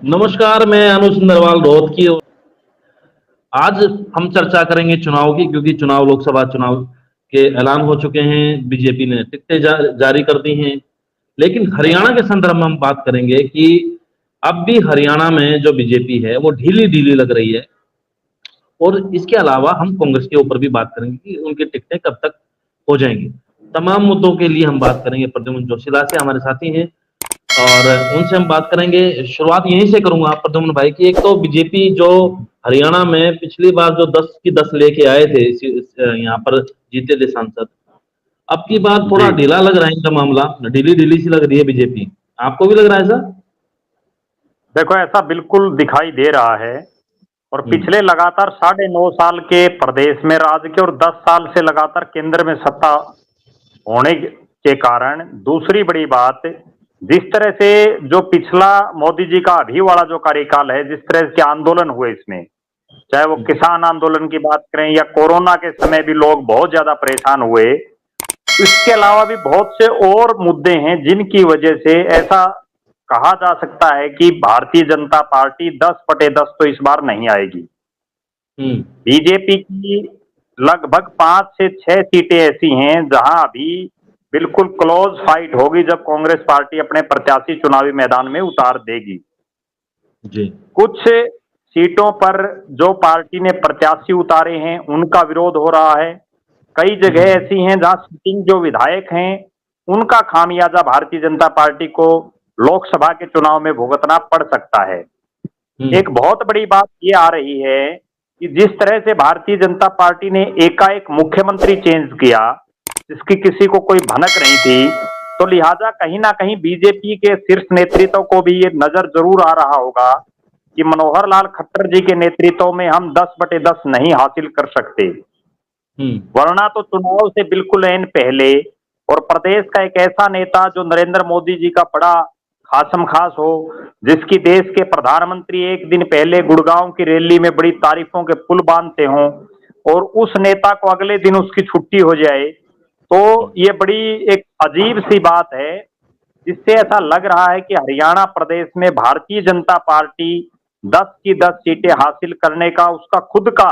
नमस्कार, मैं अनुज नरवाल रोहत की। आज हम चर्चा करेंगे चुनाव की, क्योंकि चुनाव लोकसभा चुनाव के ऐलान हो चुके हैं, बीजेपी ने टिकटें जारी कर दी हैं। लेकिन हरियाणा के संदर्भ में हम बात करेंगे कि अब भी हरियाणा में जो बीजेपी है वो ढीली ढीली लग रही है। और इसके अलावा हम कांग्रेस के ऊपर भी बात करेंगे कि उनकी टिकटें कब तक हो जाएंगी। तमाम मुद्दों के लिए हम बात करेंगे। प्रद्युम्न जोशीला से हमारे साथी हैं और उनसे हम बात करेंगे। शुरुआत यहीं से करूंगा प्रद्युम्न भाई की। एक तो बीजेपी जो हरियाणा में पिछली बार जो 10 की 10 लेके आए थे, यहाँ पर जीते थे सांसद, अब की बार थोड़ा जी, ढीला लग रहा है इनका मामला। ढीली ढीली सी लग रही है बीजेपी। आपको भी लग रहा है सर? देखो ऐसा बिल्कुल दिखाई दे रहा है। और हम्म। पिछले लगातार 9.5 साल के प्रदेश में राज के और 10 साल से लगातार केंद्र में सत्ता होने के कारण दूसरी बड़ी बात, जिस तरह से जो पिछला मोदी जी का अभी वाला जो कार्यकाल है, जिस तरह के आंदोलन हुए इसमें, चाहे वो किसान आंदोलन की बात करें या कोरोना के समय भी लोग बहुत ज्यादा परेशान हुए। इसके अलावा भी बहुत से और मुद्दे हैं जिनकी वजह से ऐसा कहा जा सकता है कि भारतीय जनता पार्टी 10/10 तो इस बार नहीं आएगी। हम्म। बीजेपी की लगभग 5 से 6 सीटें ऐसी हैं जहां अभी बिल्कुल क्लोज फाइट होगी, जब कांग्रेस पार्टी अपने प्रत्याशी चुनावी मैदान में उतार देगी। जी। कुछ सीटों पर जो पार्टी ने प्रत्याशी उतारे हैं उनका विरोध हो रहा है। कई जगह हम्म। ऐसी हैं जहां सिटिंग जो विधायक हैं उनका खामियाजा भारतीय जनता पार्टी को लोकसभा के चुनाव में भुगतना पड़ सकता है। हम्म। एक बहुत बड़ी बात ये आ रही है कि जिस तरह से भारतीय जनता पार्टी ने एकाएक मुख्यमंत्री चेंज किया, जिसकी किसी को कोई भनक नहीं थी, तो लिहाजा कहीं ना कहीं बीजेपी के शीर्ष नेतृत्व को भी ये नजर जरूर आ रहा होगा कि मनोहर लाल खट्टर जी के नेतृत्व में हम 10/10 नहीं हासिल कर सकते। हम्म। वरना तो चुनाव से बिल्कुल एन पहले और प्रदेश का एक ऐसा नेता जो नरेंद्र मोदी जी का बड़ा खासम खास हो, जिसकी देश के प्रधानमंत्री एक दिन पहले गुड़गांव की रैली में बड़ी तारीफों के पुल बांधते हों, और उस नेता को अगले दिन उसकी छुट्टी हो जाए, तो ये बड़ी एक अजीब सी बात है। जिससे ऐसा लग रहा है कि हरियाणा प्रदेश में भारतीय जनता पार्टी 10 की 10 सीटें हासिल करने का उसका खुद का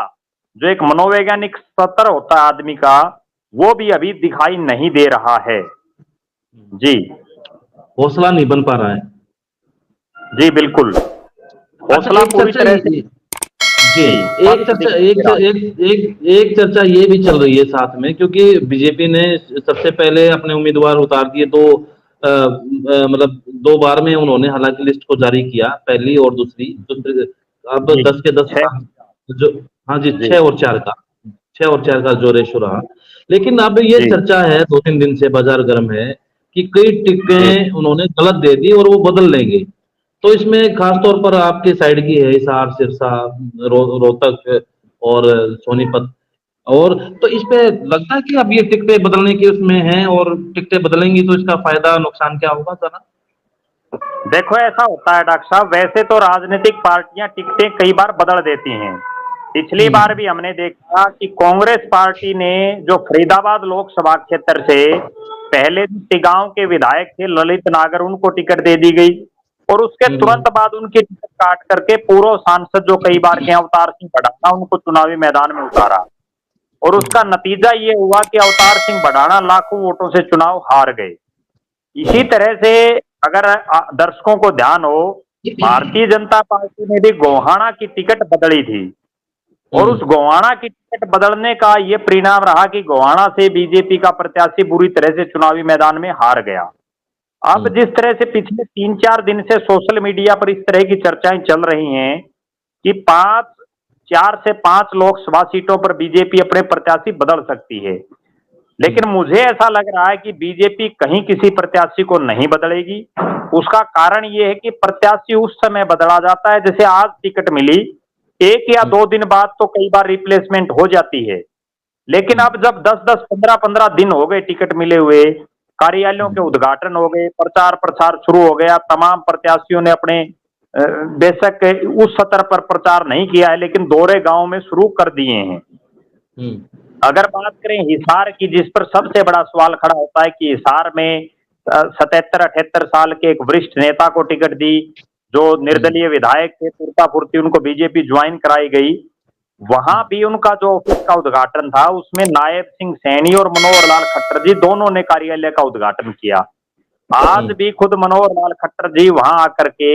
जो एक मनोवैज्ञानिक स्तर होता है आदमी का, वो भी अभी दिखाई नहीं दे रहा है। जी। हौसला नहीं बन पा रहा है। जी बिल्कुल। अच्छा, हौसला एक पूरी चर्चा तरह से। जी, जी, एक बंद चर्चा दिखाई एक दे रहा है। एक एक एक चर्चा ये भी चल रही है साथ में, क्योंकि बीजेपी ने सबसे पहले अपने उम्मीदवार उतार दिए। दो मतलब 2 बार में उन्होंने हालांकि लिस्ट को जारी किया, पहली और दूसरी। अब जी, 10 के 10 छह। का जो, हाँ जी, जी, 6 और 4 का जो रेशो रहा। लेकिन अब ये जी, चर्चा है, 2-3 दिन से बाजार गर्म है कि कई जी। टिकटें उन्होंने गलत दे दी और वो बदल लेंगे। तो इसमें खास तौर पर आपकी साइड की है, हिसार, सिरसा, रोहतक और सोनीपत। और तो इस पे लगता है कि अब ये टिकटें बदलने की उसमें हैं, और टिकटें बदलेंगी तो इसका फायदा नुकसान क्या होगा जरा? देखो ऐसा होता है डॉक्टर साहब, वैसे तो राजनीतिक पार्टियां टिकटें कई बार बदल देती हैं। पिछली बार हम्म। भी हमने देखा कि कांग्रेस पार्टी ने जो फरीदाबाद लोकसभा क्षेत्र से पहले टिगांव के विधायक थे ललित नागर, उनको टिकट दे दी गई, और उसके हम्म। तुरंत बाद उनकी टिकट काट करके पूर्व सांसद जो कई बार के अवतार सिंह भडाना, उनको चुनावी मैदान में उतारा। और उसका नतीजा ये हुआ कि अवतार सिंह भडाना लाखों वोटों से चुनाव हार गए। इसी हम्म। तरह से अगर दर्शकों को ध्यान हो, भारतीय जनता पार्टी ने भी गोहाना की टिकट बदली थी, और उस हम्म। गोहाना की टिकट बदलने का ये परिणाम रहा कि गोहाना से बीजेपी का प्रत्याशी बुरी तरह से चुनावी मैदान में हार गया। अब हम्म। जिस तरह से पिछले 3-4 दिन से सोशल मीडिया पर इस तरह की चर्चाएं चल रही हैं कि 4 से 5 लोकसभा सीटों पर बीजेपी अपने प्रत्याशी बदल सकती है, हम्म। लेकिन मुझे ऐसा लग रहा है कि बीजेपी कहीं किसी प्रत्याशी को नहीं बदलेगी। उसका कारण ये है कि प्रत्याशी उस समय बदला जाता है, जैसे आज टिकट मिली, 1 या 2 दिन बाद तो कई बार रिप्लेसमेंट हो जाती है। लेकिन हम्म। अब जब 10-10, 15-15 दिन हो गए टिकट मिले हुए, कार्यालयों के उद्घाटन हो गए, प्रचार प्रसार शुरू हो गया, तमाम प्रत्याशियों ने अपने बेशक उस सतर पर प्रचार नहीं किया है, लेकिन दौरे गांव में शुरू कर दिए हैं। हम्म। अगर बात करें हिसार की, जिस पर सबसे बड़ा सवाल खड़ा होता है कि हिसार में 77-78 साल के एक वरिष्ठ नेता को टिकट दी, जो निर्दलीय विधायक थे तुरता फुर्ती उनको बीजेपी ज्वाइन कराई गई। वहां भी उनका जो ऑफिस का उद्घाटन था उसमें नायब सिंह सैनी और मनोहर लाल खट्टर जी दोनों ने कार्यालय का उद्घाटन किया। आज भी खुद मनोहर लाल खट्टर जी वहां आकर के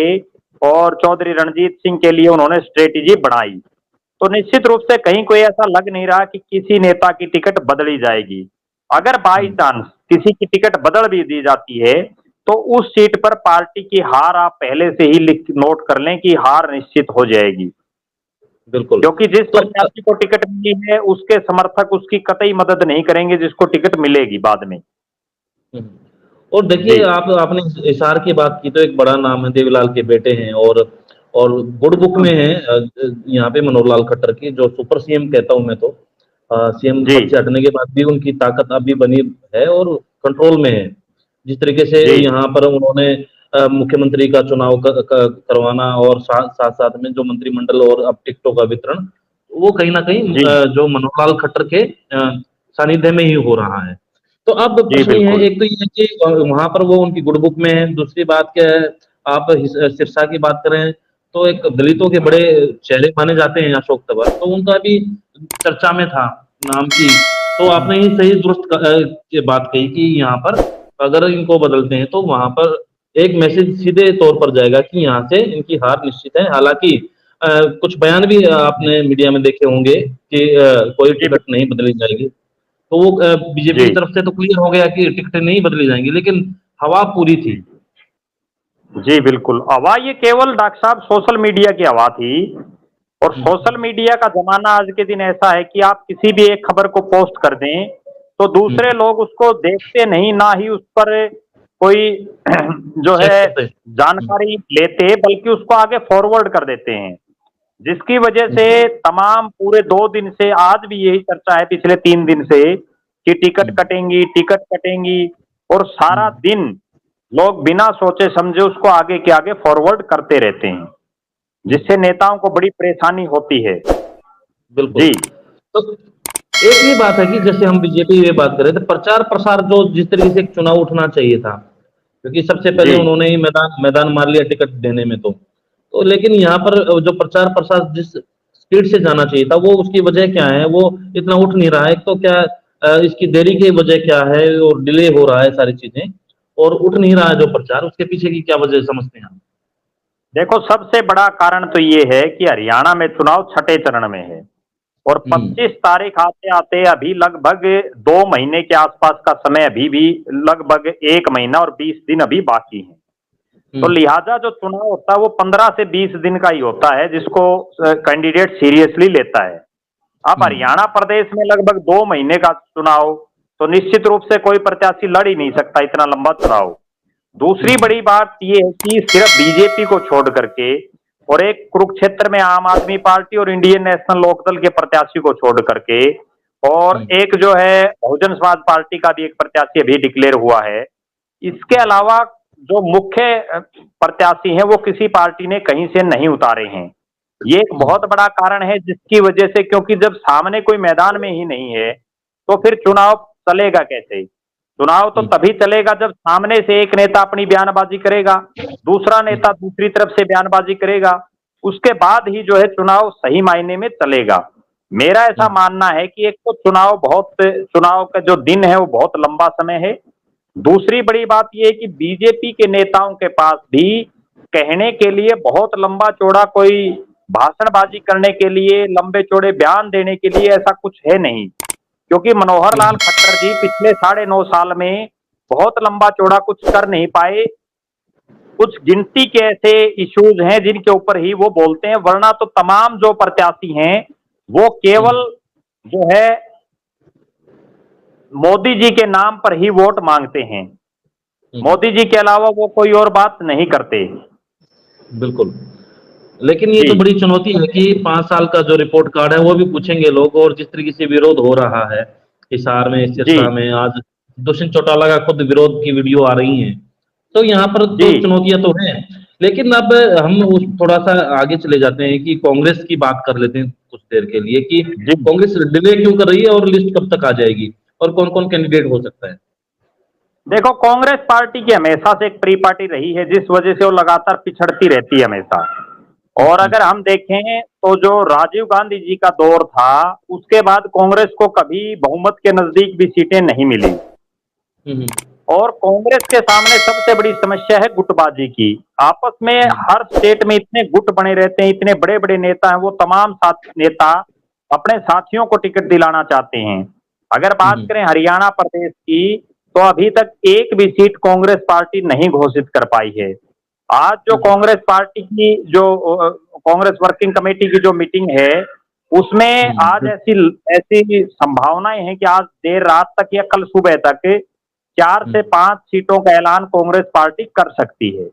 और चौधरी रणजीत सिंह के लिए उन्होंने स्ट्रेटेजी बनाई। तो निश्चित रूप से कहीं कोई ऐसा लग नहीं रहा कि किसी नेता की टिकट बदली जाएगी। अगर बाई चांस किसी की टिकट बदल भी दी जाती है तो उस सीट पर पार्टी की हार आप पहले से ही लिख नोट कर लें कि हार निश्चित हो जाएगी, बिल्कुल। क्योंकि जिस तो प्रत्याशी को टिकट मिली है उसके समर्थक उसकी कतई मदद नहीं करेंगे जिसको टिकट मिलेगी बाद में। हम्म। और जी देखिए आपने हिसार की बात की तो एक बड़ा नाम है, देवीलाल के बेटे हैं, और गुड बुक में है यहाँ पे मनोहर लाल खट्टर की, जो सुपर सीएम कहता हूँ मैं तो। सीएम जी पद से हटने के बाद भी उनकी ताकत अभी बनी है और कंट्रोल में है। जिस तरीके से जी यहाँ पर उन्होंने मुख्यमंत्री का चुनाव करवाना और साथ साथ साथ में जो मंत्रिमंडल और अब टिकटों का वितरण, वो कहीं ना कहीं जी जो मनोहर लाल खट्टर के सानिध्य में ही हो रहा है। तो अब जी प्रश्न ये है, बिल्कुल। एक तो ये है कि वहां पर वो उनकी गुड बुक में है। दूसरी बात क्या है, आप सिरसा की बात करें तो एक दलितों के बड़े चेहरे माने जाते हैं अशोक तंवर, तो उनका भी चर्चा में था नाम की। तो आपने ही सही दुरुस्त ये बात कही कि यहाँ पर अगर इनको बदलते हैं तो वहां पर एक मैसेज सीधे तौर पर जाएगा कि यहाँ से इनकी हार निश्चित है। हालांकि कुछ बयान भी आपने मीडिया में देखे होंगे कि कोई जी टिकट नहीं बदली जाएगी। तो वो बीजेपी जी की तरफ से तो क्लियर हो गया कि टिकटें नहीं बदली जाएंगी, लेकिन हवा पूरी थी। जी बिल्कुल। हवा ये केवल डॉक्टर साहब सोशल मीडिया की हवा थी, और हम्म, सोशल मीडिया का जमाना आज के दिन ऐसा है कि आप किसी भी एक खबर को पोस्ट कर दें तो दूसरे हम्म, लोग उसको देखते नहीं, ना ही उस पर कोई जो चेक है करते हैं। जानकारी लेते, बल्कि उसको आगे फॉरवर्ड कर देते हैं, जिसकी वजह से हम्म, तमाम पूरे 2 दिन से आज भी यही चर्चा है पिछले 3 दिन से कि हम्म, टिकट कटेंगी, और सारा हम्म, दिन लोग बिना सोचे समझे उसको आगे के आगे फॉरवर्ड करते रहते हैं, हम्म, जिससे नेताओं को बड़ी परेशानी होती है। बिल्कुल। जी तो एक ही बात है कि जैसे हम बीजेपी की बात करें तो प्रचार प्रसार जो जिस तरीके से एक चुनाव उठना चाहिए था, क्योंकि सबसे पहले जी उन्होंने ही मैदान मैदान मार लिया टिकट देने में। तो लेकिन यहाँ पर जो प्रचार प्रसार जिस स्पीड से जाना चाहिए था, वो उसकी वजह क्या है, वो इतना उठ नहीं रहा है। एक तो क्या इसकी देरी की वजह क्या है, और डिले हो रहा है सारी चीजें, और उठ नहीं रहा है जो प्रचार, उसके पीछे की क्या वजह समझते हैं आप? देखो, सबसे बड़ा कारण तो ये है कि हरियाणा में चुनाव छठे चरण में है, और हम्म, 25 तारीख आते आते अभी लगभग 2 महीने के आसपास का समय अभी भी, लगभग 1 महीना और 20 दिन अभी बाकी है। तो हम्म, लिहाजा जो चुनाव होता है वो 15 से 20 दिन का ही होता है, जिसको कैंडिडेट सीरियसली लेता है। अब हम्म, हरियाणा प्रदेश में लगभग 2 महीने का चुनाव, तो निश्चित रूप से कोई प्रत्याशी लड़ ही नहीं सकता इतना लंबा चुनाव। दूसरी हम्म, बड़ी बात ये है कि सिर्फ बीजेपी को छोड़ करके, और एक कुरुक्षेत्र में आम आदमी पार्टी और इंडियन नेशनल लोकदल के प्रत्याशी को छोड़ करके, और हम्म, एक जो है बहुजन समाज पार्टी का भी एक प्रत्याशी अभी डिक्लेयर हुआ है। इसके अलावा जो मुख्य प्रत्याशी हैं वो किसी पार्टी ने कहीं से नहीं उतारे हैं। ये एक हम्म, बहुत बड़ा कारण है जिसकी वजह से, क्योंकि जब सामने कोई मैदान में ही नहीं है तो फिर चुनाव चलेगा कैसे? चुनाव तो हम्म, तभी चलेगा जब सामने से एक नेता अपनी बयानबाजी करेगा, दूसरा नेता दूसरी तरफ से बयानबाजी करेगा, उसके बाद ही जो है चुनाव सही मायने में चलेगा। मेरा ऐसा हम्म, मानना है कि एक तो चुनाव का जो दिन है वो बहुत लंबा समय है। दूसरी बड़ी बात यह है कि बीजेपी के नेताओं के पास भी कहने के लिए बहुत लंबा चौड़ा कोई भाषणबाजी करने के लिए, लंबे चौड़े बयान देने के लिए ऐसा कुछ है नहीं, क्योंकि मनोहर लाल हम्म, खट्टर जी पिछले 9.5 साल में बहुत लंबा चौड़ा कुछ कर नहीं पाए। कुछ गिनती के ऐसे इश्यूज हैं जिनके ऊपर ही वो बोलते हैं, वरना तो तमाम जो प्रत्याशी हैं वो हम्म, केवल जो है मोदी जी के नाम पर ही वोट मांगते हैं। हम्म, मोदी जी के अलावा वो कोई और बात नहीं करते। बिल्कुल। लेकिन ये जी तो बड़ी चुनौती है कि 5 साल का जो रिपोर्ट कार्ड है वो भी पूछेंगे लोग, और जिस तरीके से विरोध हो रहा है हिसार में, जी सिरसा में, आज दुष्यंत चौटाला का खुद विरोध की वीडियो आ रही है। तो यहाँ पर जी तो चुनौतियां तो हैं। लेकिन अब हम उस थोड़ा सा आगे चले जाते हैं कि कांग्रेस की बात कर लेते हैं कुछ देर के लिए, कि जी कांग्रेस डिले क्यों कर रही है और लिस्ट कब तक आ जाएगी, और कौन कौन कैंडिडेट हो सकता है? देखो, कांग्रेस पार्टी की हमेशा से एक प्री पार्टी रही है, जिस वजह से वो लगातार पिछड़ती रहती है हमेशा। और अगर हम देखें तो जो राजीव गांधी जी का दौर था, उसके बाद कांग्रेस को कभी बहुमत के नजदीक भी सीटें नहीं मिली। और कांग्रेस के सामने सबसे बड़ी समस्या है गुटबाजी की। आपस में हर स्टेट में इतने गुट बने रहते हैं, इतने बड़े बड़े नेता हैं, वो तमाम नेता अपने साथियों को टिकट दिलाना चाहते हैं। अगर बात करें हरियाणा प्रदेश की, तो अभी तक एक भी सीट कांग्रेस पार्टी नहीं घोषित कर पाई है। आज जो कांग्रेस पार्टी की जो कांग्रेस वर्किंग कमेटी की जो मीटिंग है, उसमें आज ऐसी ऐसी संभावनाएं हैं कि आज देर रात तक या कल सुबह तक 4 से 5 सीटों का ऐलान कांग्रेस पार्टी कर सकती है,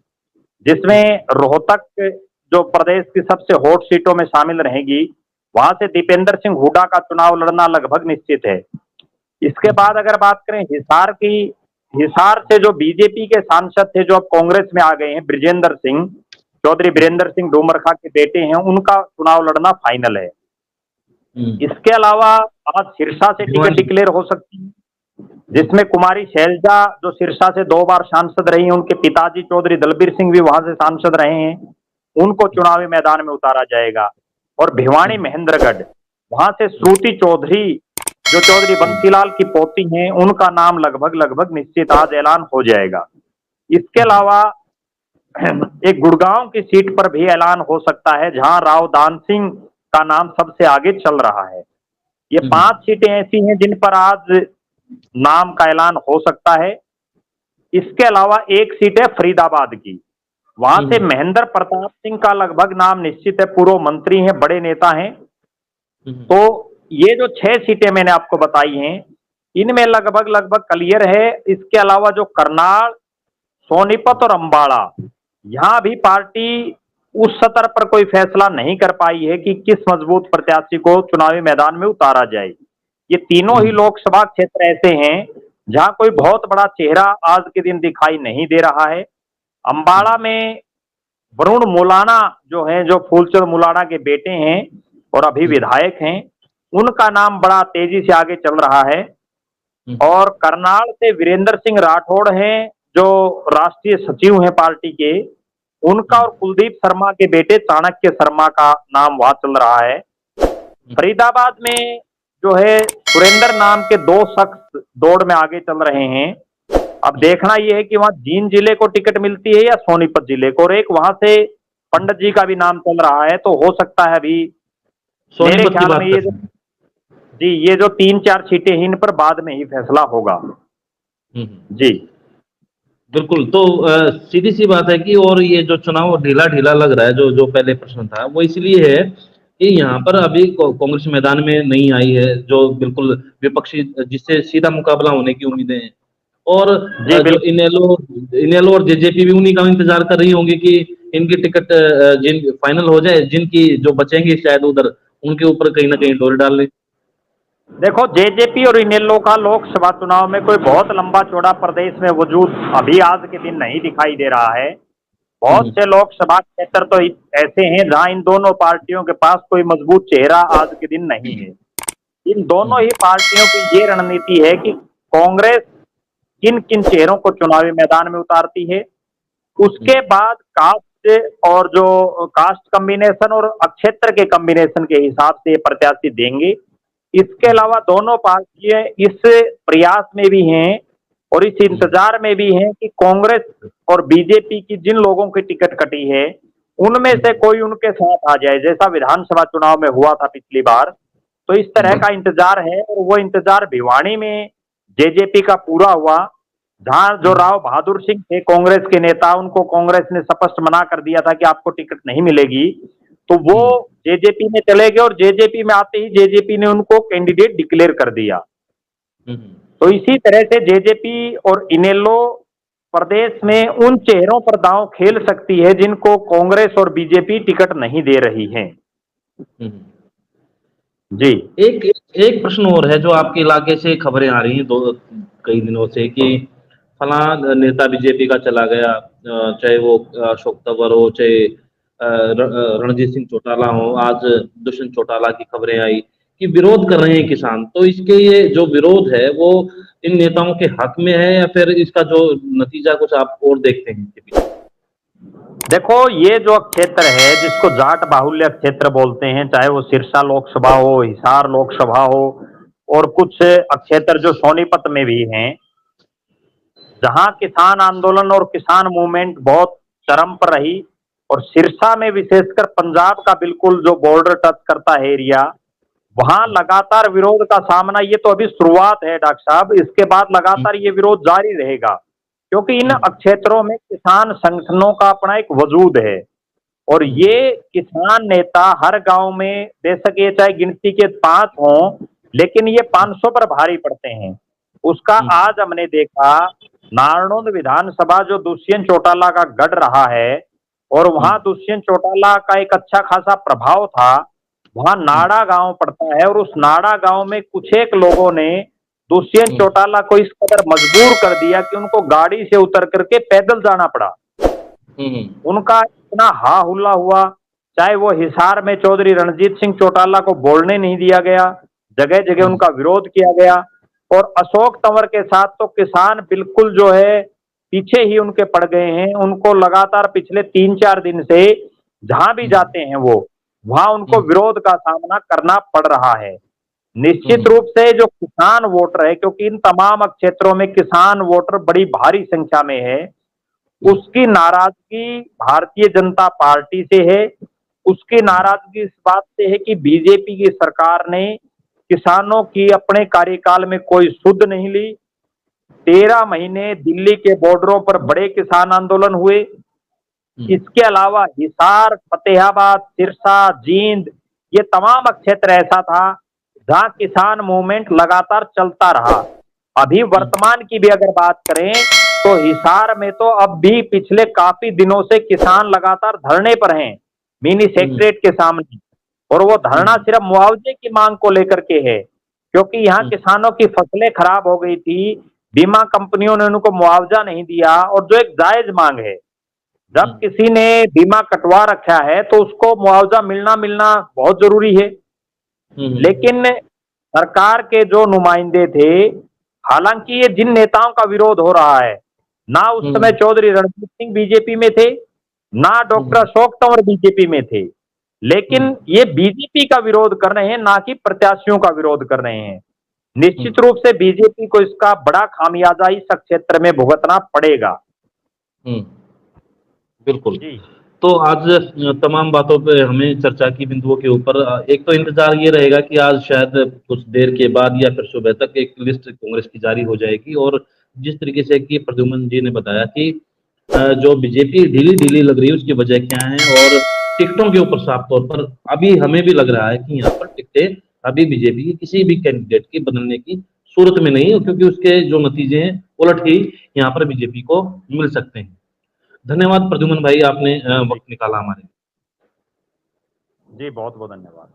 जिसमें रोहतक जो प्रदेश की सबसे हॉट सीटों में शामिल रहेगी, वहां से दीपेंद्र सिंह हुड्डा का चुनाव लड़ना लगभग निश्चित है। इसके बाद अगर बात करें हिसार की, हिसार से जो बीजेपी के सांसद थे जो अब कांग्रेस में आ गए हैं, ब्रिजेंद्र सिंह चौधरी, बीरेंद्र सिंह डोमरखा के बेटे हैं, उनका चुनाव लड़ना फाइनल है। इसके अलावा आज सिरसा से टिकट डिक्लेयर हो सकती है, जिसमें कुमारी शैलजा जो सिरसा से 2 बार सांसद रही हैं, उनके पिताजी चौधरी दलबीर सिंह भी वहां से सांसद रहे हैं, उनको चुनावी मैदान में उतारा जाएगा। और भिवानी महेंद्रगढ़, वहां से श्रुति चौधरी जो चौधरी बंसीलाल की पोती हैं, उनका नाम लगभग निश्चित आज ऐलान हो जाएगा। इसके अलावा एक गुड़गांव की सीट पर भी ऐलान हो सकता है, जहां राव दान सिंह का नाम सबसे आगे चल रहा है। ये 5 सीटें ऐसी हैं जिन पर आज नाम का ऐलान हो सकता है। इसके अलावा एक सीट है फरीदाबाद की, वहां से महेंद्र प्रताप सिंह का लगभग नाम निश्चित है, पूर्व मंत्री हैं, बड़े नेता हैं। तो ये जो 6 सीटें मैंने आपको बताई हैं, इनमें लगभग क्लियर है। इसके अलावा जो करनाल, सोनीपत और अंबाला, यहां भी पार्टी उस स्तर पर कोई फैसला नहीं कर पाई है कि किस मजबूत प्रत्याशी को चुनावी मैदान में उतारा जाए। ये तीनों ही लोकसभा क्षेत्र ऐसे हैं जहां कोई बहुत बड़ा चेहरा आज के दिन दिखाई नहीं दे रहा है। अंबाला में वरुण मुलाना जो है, जो फूलचंद मुलाना के बेटे हैं और अभी विधायक हैं, उनका नाम बड़ा तेजी से आगे चल रहा है। और करनाल से वीरेंद्र सिंह राठौड़ हैं, जो राष्ट्रीय सचिव हैं पार्टी के, उनका और कुलदीप शर्मा के बेटे चाणक्य शर्मा का नाम वहां चल रहा है। फरीदाबाद में जो है सुरेंद्र नाम के 2 शख्स दौड़ में आगे चल रहे हैं। अब देखना यह है कि वहां जींद जिले को टिकट मिलती है या सोनीपत जिले को, और एक वहां से पंडित जी का भी नाम चल रहा है। तो हो सकता है अभी मेरे ख्याल में ये जो 3-4 सीटें हैं, इन पर बाद में ही फैसला होगा। जी बिल्कुल। तो सीधी सी बात है कि और ये जो चुनाव ढीला ढीला लग रहा है, जो पहले प्रश्न था, वो इसलिए है कि यहाँ पर अभी कांग्रेस मैदान में नहीं आई है, जो बिल्कुल विपक्षी जिससे सीधा मुकाबला होने की उम्मीदें हैं। और जो इनेलो और जेजेपी भी उन्हीं का इंतजार कर रही होंगी कि इनकी टिकट जिन फाइनल हो जाए, जिनकी जो बचेंगे शायद उधर, उनके ऊपर कहीं ना कहीं डोर डाल लें। देखो, जेजेपी और इनेलो का लोकसभा चुनाव में कोई बहुत लंबा चौड़ा प्रदेश में वजूद अभी आज के दिन नहीं दिखाई दे रहा है। बहुत से लोकसभा क्षेत्र तो ऐसे हैं जहां इन दोनों पार्टियों के पास कोई मजबूत चेहरा आज के दिन नहीं है। इन दोनों ही पार्टियों की ये रणनीति है कि कांग्रेस किन किन चेहरों को चुनावी मैदान में उतारती है, उसके बाद कास्ट और जो कास्ट कम्बिनेशन और क्षेत्र के कम्बिनेशन के हिसाब से प्रत्याशी देंगे। इसके अलावा दोनों पार्टियां इस प्रयास में भी हैं और इस इंतजार में भी हैं कि कांग्रेस और बीजेपी की जिन लोगों की टिकट कटी है, उनमें से कोई उनके साथ आ जाए, जैसा विधानसभा चुनाव में हुआ था पिछली बार। तो इस तरह का इंतजार है, और वो इंतजार भिवानी में जेजेपी का पूरा हुआ, जहां जो राव बहादुर सिंह थे कांग्रेस के नेता, उनको कांग्रेस ने स्पष्ट मना कर दिया था कि आपको टिकट नहीं मिलेगी। तो वो जेजेपी में चले गए और जेजेपी में आते ही जेजेपी ने उनको कैंडिडेट डिक्लेयर कर दिया। तो इसी तरह से जेजेपी और इनेलो प्रदेश में उन चेहरों पर दांव खेल सकती है जिनको कांग्रेस और बीजेपी टिकट नहीं दे रही हैं। जी एक प्रश्न और है, जो आपके इलाके से खबरें आ रही हैं कई दिनों से कि फलां नेता बीजेपी का चला गया, चाहे वो अशोक तंवर हो, चाहे रणजीत सिंह चौटाला हो। आज दुष्यंत चौटाला की खबरें आई कि विरोध कर रहे हैं किसान। तो इसके ये जो विरोध है वो इन नेताओं के हक में है या फिर इसका जो नतीजा कुछ आप और देखते हैं इनके पीछे? देखो, ये जो क्षेत्र है जिसको जाट बाहुल्य क्षेत्र बोलते हैं, चाहे वो सिरसा लोकसभा हो, हिसार लोकसभा हो, और कुछ क्षेत्र जो सोनीपत में भी हैं, जहां किसान आंदोलन और किसान मूवमेंट बहुत चरम पर रही, और सिरसा में विशेषकर पंजाब का बिल्कुल जो बॉर्डर टच करता है एरिया, वहां लगातार विरोध का सामना, ये तो अभी शुरुआत है डॉक्टर साहब, इसके बाद हम्म, लगातार ये विरोध जारी रहेगा, क्योंकि इन क्षेत्रों में किसान संगठनों का अपना एक वजूद है। और हम्म, ये किसान नेता हर गांव में, बेशक ये चाहे गिनती के 5 हों, लेकिन ये 500 पर भारी पड़ते हैं। उसका हम्म, आज हमने देखा, नारनौंद विधानसभा जो दुष्यंत चौटाला का गढ़ रहा है, और वहां हम्म, दुष्यंत चौटाला का एक अच्छा खासा प्रभाव था, वहां हम्म, नाड़ा गांव पड़ता है, और उस नाड़ा गांव में कुछ एक लोगों ने दुष्यंत हम्म, चौटाला को इस कदर मजबूर कर दिया कि उनको गाड़ी से उतर करके पैदल जाना पड़ा। हम्म, उनका इतना हा हुल्ला हुआ, चाहे वो हिसार में चौधरी रणजीत सिंह चौटाला को बोलने नहीं दिया गया, जगह जगह हम्म, उनका विरोध किया गया, और अशोक तंवर के साथ तो किसान बिल्कुल जो है पीछे ही उनके पड़ गए हैं। उनको लगातार पिछले 3-4 दिन से जहां भी हम्म, जाते हैं वो, वहां उनको हम्म, विरोध का सामना करना पड़ रहा है। निश्चित हम्म, रूप से जो किसान वोटर है, क्योंकि इन तमाम क्षेत्रों में किसान वोटर बड़ी भारी संख्या में है, हम्म, उसकी नाराजगी भारतीय जनता पार्टी से है। उसकी नाराजगी इस बात से है कि बीजेपी की सरकार ने किसानों की अपने कार्यकाल में कोई सुध नहीं ली। 13 महीने दिल्ली के बॉर्डरों पर बड़े किसान आंदोलन हुए। हम्म, इसके अलावा हिसार, फतेहाबाद, सिरसा, जींद, ये तमाम क्षेत्र ऐसा था जहां किसान मूवमेंट लगातार चलता रहा। अभी हम्म, वर्तमान की भी अगर बात करें, तो हिसार में तो अब भी पिछले काफी दिनों से किसान लगातार धरने पर हैं, मिनी हम्म, सेक्रेटरीट के सामने। और वो धरना हम्म, सिर्फ मुआवजे की मांग को लेकर के है, क्योंकि यहाँ हम्म, किसानों की फसलें खराब हो गई थी, बीमा कंपनियों ने उनको मुआवजा नहीं दिया, और जो एक जायज मांग है, जब हम्म, किसी ने बीमा कटवा रखा है तो उसको मुआवजा मिलना मिलना बहुत जरूरी है। हम्म, लेकिन सरकार के जो नुमाइंदे थे, हालांकि ये जिन नेताओं का विरोध हो रहा है, ना उस समय हम्म, चौधरी रणजीत सिंह बीजेपी में थे, ना डॉक्टर हम्म, अशोक तंवर बीजेपी में थे, हम्म, लेकिन ये बीजेपी का विरोध कर रहे हैं, ना कि प्रत्याशियों का विरोध कर रहे हैं। हम्म, निश्चित रूप से बीजेपी को इसका बड़ा खामियाजा इस क्षेत्र में भुगतना पड़ेगा। हम्म, बिल्कुल। जी। तो आज तमाम बातों पे हमें चर्चा की बिंदुओं के ऊपर एक तो इंतजार ये रहेगा कि आज शायद कुछ देर के बाद या फिर सुबह तक एक लिस्ट कांग्रेस की जारी हो जाएगी, और जिस तरीके से कि प्रद्युम्न जी ने बताया कि जो बीजेपी ढीली ढीली लग रही है उसकी वजह क्या है, और टिकटों के ऊपर साफ तौर पर अभी हमें भी लग रहा है कि यहाँ पर टिकटें अभी बीजेपी की किसी भी कैंडिडेट की बदलने की सूरत में नहीं है, क्योंकि उसके जो नतीजे हैं उलट ही यहाँ पर बीजेपी को मिल सकते हैं। धन्यवाद प्रद्युम्न भाई, आपने जी। वक्त निकाला हमारे लिए। जी, बहुत बहुत धन्यवाद।